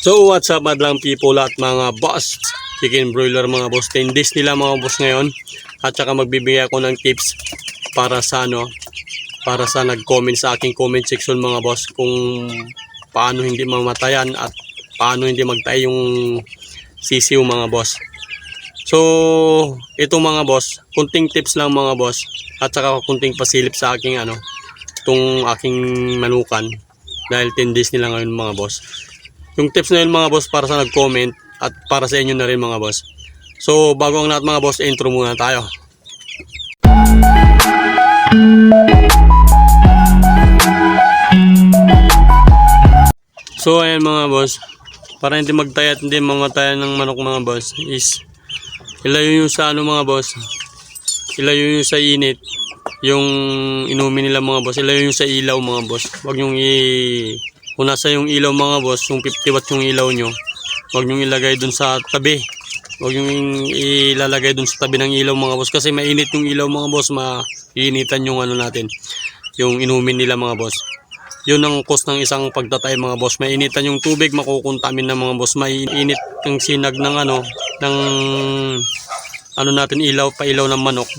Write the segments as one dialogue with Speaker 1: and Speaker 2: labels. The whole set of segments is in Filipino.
Speaker 1: So what's up madlang people at mga boss, chicken broiler mga boss, 10 days nila mga boss ngayon. At saka magbibigay ako ng tips para sa nag-comment sa aking comment section mga boss, kung paano hindi mamatayan at paano hindi magtayo yung sisiw mga boss. So ito mga boss, kunting tips lang mga boss, at saka kunting pasilip sa aking itong aking manukan dahil 10 days nila ngayon mga boss. Yung tips na yun mga boss para sa nag-comment at para sa inyo na rin mga boss. So bago ang lahat mga boss, intro muna tayo. So ayan mga boss, para hindi magtaya at hindi mamatayan ng manok mga boss, is ilayo nyo sa mga boss, ilayo nyo sa init yung inumin nila mga boss, ilayo nyo sa ilaw mga boss. Huwag nyo kung nasa yung ilaw mga boss, yung 50 watt yung ilaw nyo, huwag nyo ilagay dun sa tabi. Huwag nyo ilalagay dun sa tabi ng ilaw mga boss, kasi mainit yung ilaw mga boss, mainitan yung natin, yung inumin nila mga boss. Yun ang cause ng isang pagtatay mga boss. Mainitan yung tubig, makukuntamin na mga boss. Mainit ang sinag ng natin, ilaw, pailaw ng manok.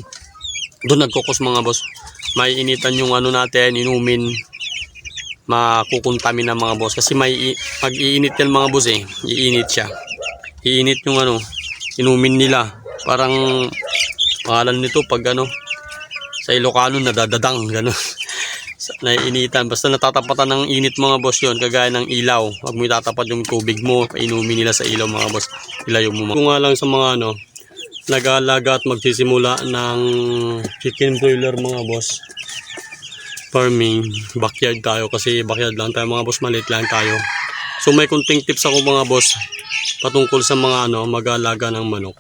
Speaker 1: Doon nagkukos mga boss. Maiinitan yung natin, inumin, makukuntamin na mga boss, kasi mag-iinit yan mga boss iinit siya, iinit yung inumin nila. Parang pangalan nito pag sa Ilocano nadadadang gano'n. Naiinitan, basta natatapatan ng init mga boss yon, kagaya ng ilaw. Huwag mo itatapat yung tubig mo, painumin nila sa ilaw mga boss, ilayo mo. Kung nga lang sa mga nag-aalaga at magsisimula ng chicken broiler mga boss, farming, backyard tayo, kasi backyard lang tayo mga boss, maliit lang tayo. So may kunting tips ako mga boss patungkol sa mga mag-aalaga ng manok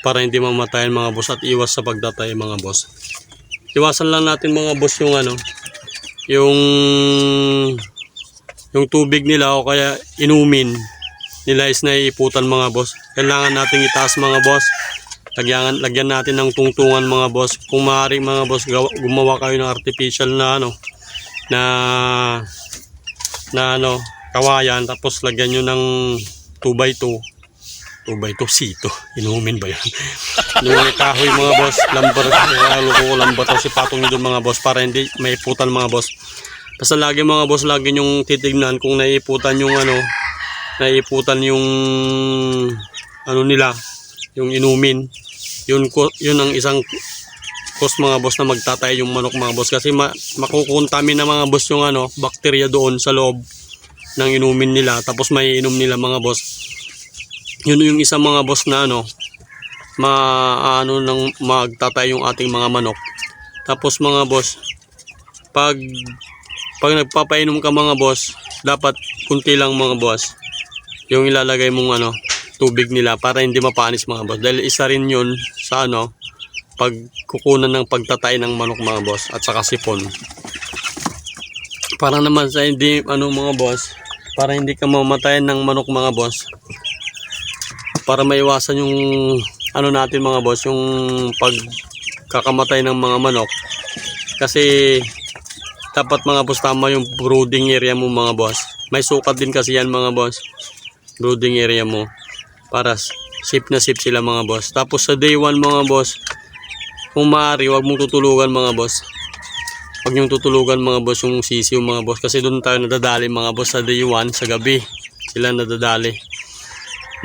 Speaker 1: para hindi mamatayan mga boss at iwas sa pagdatay mga boss. Iwasan lang natin mga boss yung tubig nila o kaya inumin nila is naiiputan mga boss. Kailangan nating itaas mga boss. Lagyan natin ng tungtungan mga boss. Kung maaari mga boss, gumawa kayo ng artificial na kawayan, tapos lagyan nyo ng 2x2 sito, inumin ba yan? Yung kahoy mga boss, lambar si patong nyo doon mga boss, para hindi maiputan mga boss. Basta lagi mga boss, lagi nyong titignan kung naiputan yung nila, yung inumin. Yun ang isang cause mga boss na magtatay yung manok mga boss, kasi makukuntamin na mga boss yung bakterya doon sa loob ng inumin nila, tapos may inom nila mga boss. Yun yung isang mga boss na magtatay yung ating mga manok. Tapos mga boss, pag nagpapainom ka mga boss, dapat kunti lang mga boss yung ilalagay mong tubig nila para hindi mapanis mga boss, dahil isa rin yun sa pagkukunan ng pagtatay ng manok mga boss, at saka sipon. Para naman sa hindi mga boss, para hindi ka mamatayan ng manok mga boss, para maiwasan yung natin mga boss, yung pagkakamatay ng mga manok. Kasi dapat mga boss, tama yung brooding area mo mga boss. May sukat din kasi yan mga boss, brooding area mo, para safe na safe sila mga boss. Tapos sa day 1 mga boss, kung maaari, huwag mong tutulugan mga boss. Huwag niyong tutulugan mga boss yung sisiw mga boss, kasi doon tayo nadadali mga boss sa day 1, sa gabi sila nadadali.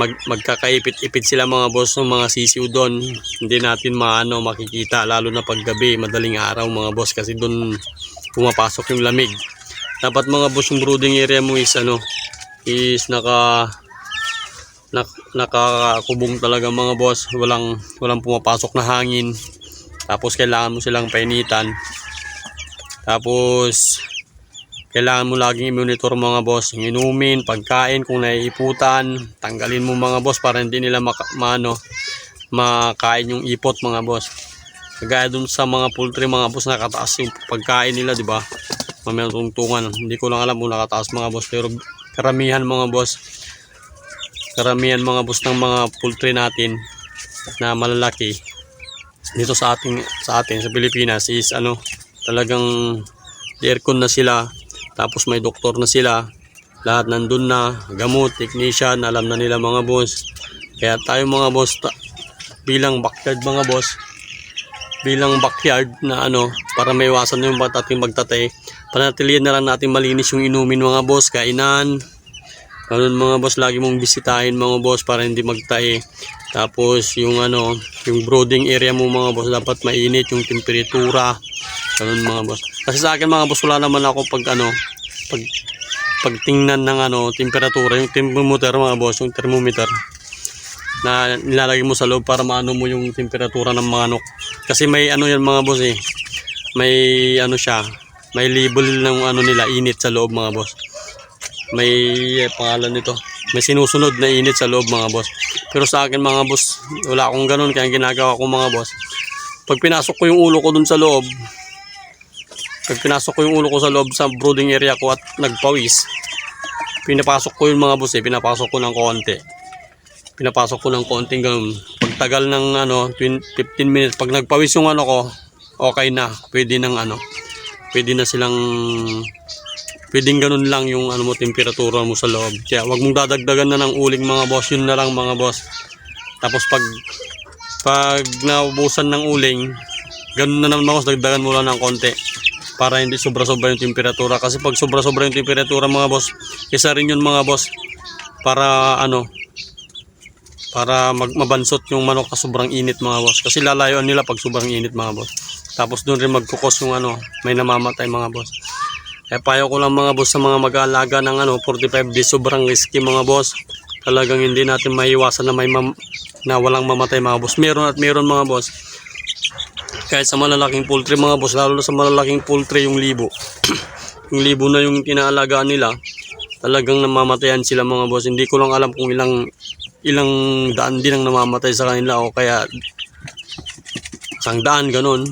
Speaker 1: Magkakaipit-ipit sila mga boss ng mga sisiw doon. Hindi natin makikita, lalo na pag gabi, madaling araw mga boss, kasi doon pumapasok yung lamig. Dapat mga boss, yung brooding area mo is nakakubong talaga mga boss, walang pumapasok na hangin. Tapos kailangan mo silang painitan. Tapos kailangan mo laging i-monitor mga boss, yung inumin, pagkain, kung naiiputan, tanggalin mo mga boss para hindi nila makain yung ipot mga boss. Kagaya dun sa mga poultry mga boss, nakataas yung pagkain nila, di ba? May tungtungan, hindi ko lang alam kung nakataas mga boss, pero karamihan mga boss ng mga poultry natin na malalaki dito sa atin sa Pilipinas is talagang aircon na sila, tapos may doktor na sila, Lahat nandun na, gamot, technician, alam na nila mga boss. Kaya tayo mga boss, bilang backyard mga boss, bilang backyard na para may iwasan yung ating magtatay, panatilihan na lang natin malinis yung inumin mga boss, kainan. Ganun mga boss, lagi mong bisitahin mga boss para hindi magtae. Tapos yung yung brooding area mo mga boss, dapat mainit yung temperatura. Ganun mga boss. Kasi sa akin mga boss, wala naman ako pagtingnan ng temperatura, yung thermometer mga boss, yung thermometer na nilalagay mo sa loob para maano mo yung temperatura ng manok. Kasi may yan mga boss may siya, may label ng nila, init sa loob mga boss. May pangalan nito, may sinusunod na init sa loob mga boss. Pero sa akin mga boss, wala akong ganun. Kaya ginagawa ko mga boss, pag pinasok ko yung ulo ko dun sa loob, sa brooding area ko at nagpawis, pinapasok ko yung mga boss pinapasok ko ng konting ganun. Pagtagal ng 15 minutes, pag nagpawis yung ko, okay na, pwedeng ganun lang yung temperatura mo sa loob. Kaya wag mong dadagdagan na ng uling mga boss, yun na lang mga boss. Tapos pag naubusan ng uling, ganun na naman mga boss, dagdagan mo lang ng konti para hindi sobra-sobra yung temperatura. Kasi pag sobra-sobra yung temperatura mga boss, isa rin yun mga boss para mabansot yung manok sa sobrang init mga boss. Kasi lalayuan nila pag sobrang init mga boss. Tapos doon rin magkukos yung may namamatay mga boss. Kaya payo ko lang mga boss sa mga mag-aalaga ng 45 days, sobrang risky mga boss. Talagang hindi natin maiiwasan na walang mamatay mga boss. Meron at meron mga boss. Kahit sa malalaking poultry mga boss, lalo na sa malalaking poultry, yung libo. Yung libo na yung kinaalagaan nila, talagang namamatayan sila mga boss. Hindi ko lang alam kung ilang daan din ang namamatay sa kanila o kaya 100 ganun.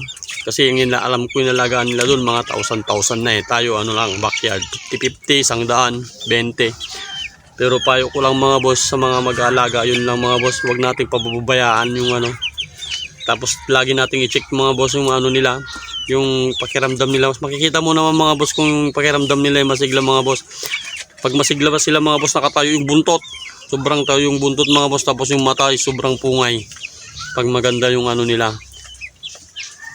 Speaker 1: Kasi yung alam ko yung nalagaan nila doon, mga 1,000 na tayo lang, backyard, 50-50, 100, 20. Pero payo ko lang mga boss sa mga mag-aalaga, yun lang mga boss, wag nating pababayaan yung Tapos lagi nating i-check mga boss yung nila, yung pakiramdam nila. Mas makikita mo naman mga boss kung yung pakiramdam nila ay masigla mga boss. Pag masigla ba sila mga boss, nakatayo yung buntot, sobrang tayo yung buntot mga boss, tapos yung mata ay sobrang pungay. Pag maganda yung nila,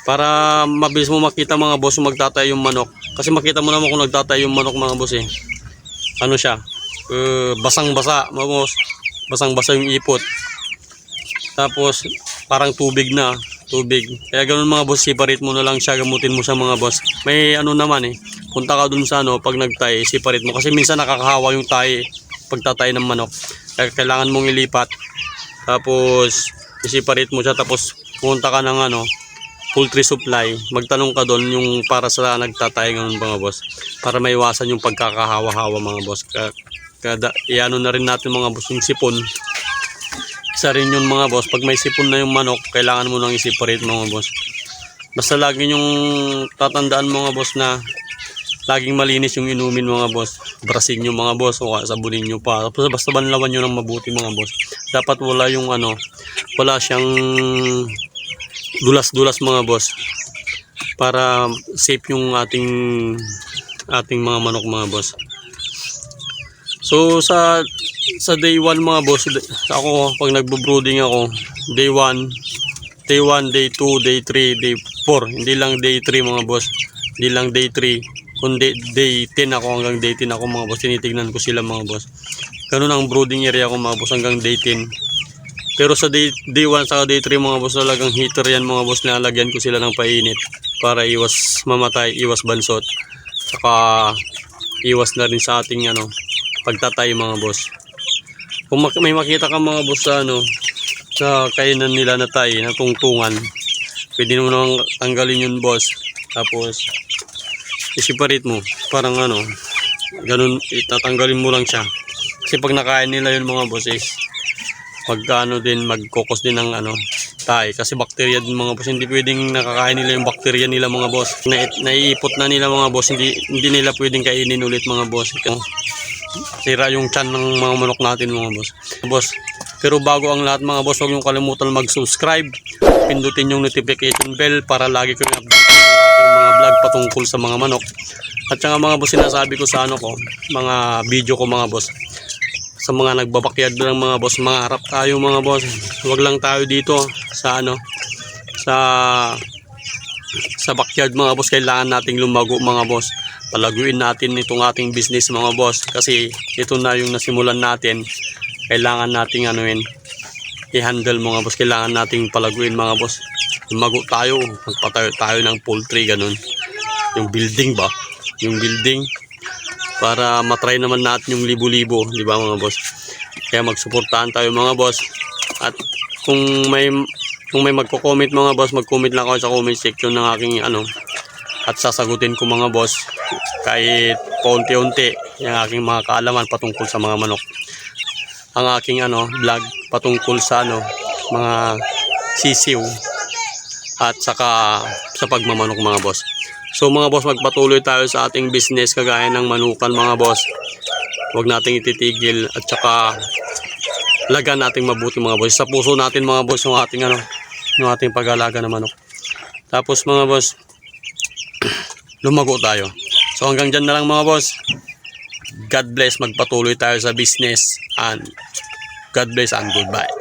Speaker 1: para mabilis mo makita mga boss yung magtatay yung manok. Kasi makita mo naman kung nagtatay yung manok mga boss siya, basang-basa mga boss, basang-basa yung ipot, tapos parang tubig. Kaya ganun mga boss, separate mo na lang siya, gamutin mo sa mga boss. May naman punta ka dun sa pag nagtay, separate mo. Kasi minsan nakakahawa yung tayo pagtatay ng manok. Kaya kailangan mong ilipat, tapos i-separate mo siya, tapos punta ka ng poultry supply, magtanong ka doon yung para sa nagtatay ng mga boss, para maiwasan yung pagkakahawa-hawa mga boss. Kada na rin natin mga boss yung sipon. Isa rin yun mga boss, pag may sipon na yung manok, kailangan mo nang i-separate mga boss. Basta lagi yung tatandaan mga boss na laging malinis yung inumin mga boss. Brasin nyo mga boss, o sabunin nyo pa. Tapos basta banlawan nyo ng mabuti mga boss. Dapat wala yung wala siyang dulas-dulas mga boss, para safe yung ating mga manok mga boss. So sa day 1 mga boss, ako pag nagbo-brooding ako, day 1, day 2, day 3, day 4, hindi lang day 3 mga boss, hindi lang day 3, kundi day 10 ako, hanggang day 10 ako mga boss, tinitignan ko sila mga boss. Ganun ang brooding area ko mga boss, hanggang day 10. Pero sa day 1 sa day 3 mga boss, talagang heater yan mga boss, nalagyan ko sila ng painit para iwas mamatay, iwas bansot, saka iwas na rin sa ating pagtatay mga boss. Kung may makita ka mga boss sa kainan nila na tay, na tungtungan, pwede mo nang tanggalin yun boss, tapos i-separate mo, parang ganun, itatanggalin mo lang siya. Kasi pag nakain nila yun mga boss magkokos din ng tayo, kasi bakterya din mga boss. Hindi pwedeng nakakain nila yung bakterya nila mga boss, naiipot na nila mga boss, hindi nila pwedeng kainin ulit mga boss. Sira yung tiyan ng mga manok natin mga boss. Pero bago ang lahat mga boss, huwag niyong kalimutan mag-subscribe, pindutin yung notification bell para lagi kayong update ng aking mga vlog patungkol sa mga manok. At saka mga boss, sinasabi ko sa ano ko, mga video ko mga boss, sa mga nagbabakyard ng mga boss, mangarap tayo mga boss. Huwag lang tayo dito sa ano, sa backyard mga boss. Kailangan nating lumago mga boss. Palaguin natin itong ating business mga boss, kasi ito na yung nasimulan natin. Kailangan nating anuin, i-handle mga boss. Kailangan nating palaguin mga boss. Lumago tayo, magpatayo tayo ng poultry, ganun. Yung building ba? Yung building, para matry naman natin yung libo-libo, di ba mga boss? Kaya magsuportahan tayo mga boss. At kung may magko-comment mga boss, mag-comment lang ako sa comment section ng aking ano, at sasagutin ko mga boss, kahit paunti-unti yung aking mga kaalaman patungkol sa mga manok. Ang aking ano, vlog patungkol sa ano, mga sisiw at saka sa pagmamanok mga boss. So mga boss, magpatuloy tayo sa ating business kagaya ng manukan mga boss. Huwag nating ititigil, at saka lagan nating mabuti mga boss. Sa puso natin mga boss yung ating ano, yung ating pag-alaga ng manok. Tapos mga boss, lumago tayo. So hanggang dyan na lang mga boss. God bless, magpatuloy tayo sa business, and God bless and goodbye.